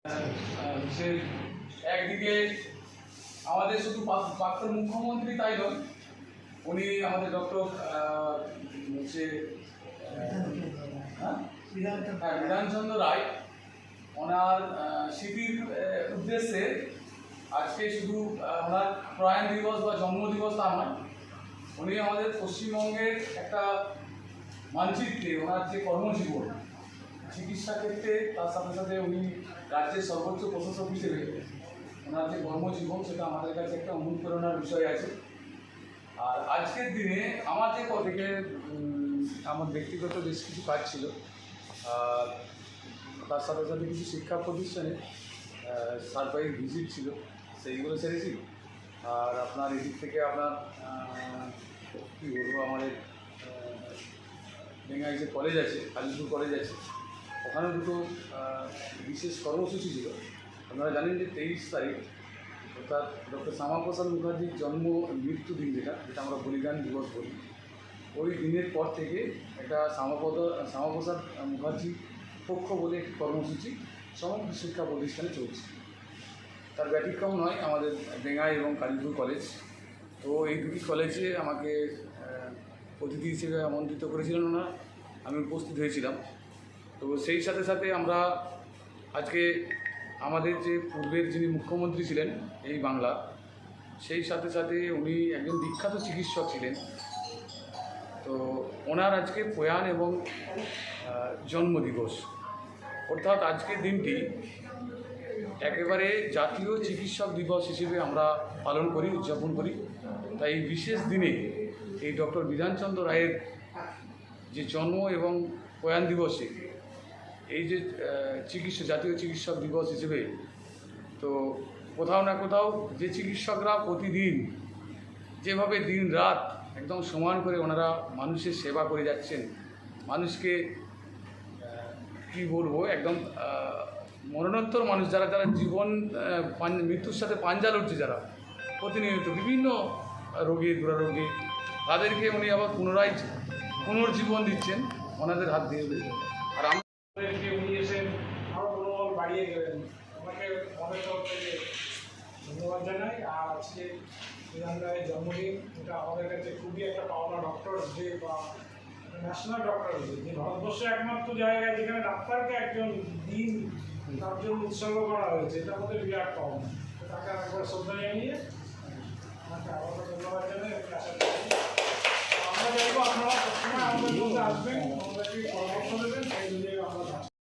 সে একদিকে আমাদের শুধু প্রাক্তন মুখ্যমন্ত্রী তাই নয়, উনি আমাদের ডক্টর হচ্ছে বিধানচন্দ্র রায়, ওনার স্মৃতির উদ্দেশ্যে আজকে শুধু ওনার প্রয়াণ দিবস বা জন্মদিবস তা নয়, উনি আমাদের পশ্চিমবঙ্গের একটা মানচিত্রে ওনার যে কর্মজীবন চিকিৎসা ক্ষেত্রে, তার সাথে সাথে উনি রাজ্যের সর্বোচ্চ প্রশাসক হিসেবে ওনার যে কর্মজীবন সেটা আমাদের কাছে একটা অনুপ্রেরণার বিষয় আছে। আর আজকের দিনে আমার যে থেকে আমার ব্যক্তিগত বেশ কিছু কাজ ছিল, আর তার সাথে সাথে কিছু শিক্ষা প্রতিষ্ঠানে সারপ্রাইজ ভিজিট ছিল, সেইগুলো সেরেছি। আর আপনার এদিক থেকে আপনার কী বলবো, আমাদের বেঙ্গাই যে কলেজ আছে, কালীপুর কলেজ আছে, ওখানে দুটো বিশেষ কর্মসূচি ছিল। আপনারা জানেন যে 23 তারিখ অর্থাৎ ডক্টর শ্যামাপ্রসাদ মুখার্জির জন্ম মৃত্যুদিন, যেটা আমরা বলিদান দিবস বলি, ওই দিনের পর থেকে একটা শ্যামাপ্রসাদ মুখার্জি পক্ষ বলে একটি কর্মসূচি সমগ্র শিক্ষা প্রতিষ্ঠানে চলছে। তার ব্যতিক্রম নয় আমাদের বেঙ্গাই এবং কালীপুর কলেজ। তো এই দুটি কলেজে আমাকে অতিথি হিসেবে আমন্ত্রিত করেছিলেন ওনারা, আমি উপস্থিত হয়েছিলাম। তো সেই সাথে সাথে আমরা আজকে আমাদের যে পূর্বের যিনি মুখ্যমন্ত্রী ছিলেন এই বাংলা, সেই সাথে সাথে উনি একজন বিখ্যাত চিকিৎসক ছিলেন। তো ওনার আজকে প্রয়াণ এবং জন্মদিবস, অর্থাৎ আজকের দিনটি একেবারে জাতীয় চিকিৎসক দিবস হিসেবে আমরা পালন করি, উদযাপন করি। তাই এই বিশেষ দিনে এই ডক্টর বিধানচন্দ্র রায়ের যে জন্ম এবং প্রয়াণ দিবসে এই যে জাতীয় চিকিৎসক দিবস হিসেবে, তো কোথাও না কোথাও যে চিকিৎসকরা প্রতিদিন যেভাবে দিন রাত একদম সমান করে ওনারা মানুষের সেবা করে যাচ্ছেন, মানুষকে কি বলবো, একদম মরণোত্তর মানুষ যারা জীবন মৃত্যুর সাথে পাঞ্জা লড়ছে, যারা প্রতিনিয়ত বিভিন্ন রোগী দুরারোগী, তাদেরকে উনি আবার পুনর্জীবন দিচ্ছেন ওনাদের হাত দিয়ে। আর আমাদেরকে উনি এসে আরও মনোবল বাড়িয়ে গেলেন, ওনাকে মনের তরফ থেকে ধন্যবাদ জানাই। আর আজকে বিধান রায়ের জন্মদিন, এটা আমাদের কাছে খুবই একটা পাওনা। ডক্টর ডে বা ন্যাশনাল ডক্টর ডে, যে ভারতবর্ষে একমাত্র জায়গায় যেখানে ডাক্তারকে একজন দিন তার জন্য উৎসর্গ করা হয়েছে, এটা আমাদের বিরাট পাওনা। তাকে একবার শ্রদ্ধা জানিয়ে আমাকে আবার ধন্যবাদ জানাই। আশা করি আমরা চাইবো আপনারা সবসময় আমাদের মধ্যে আসবেন, আমাদেরকে পরামর্শ দেবেন।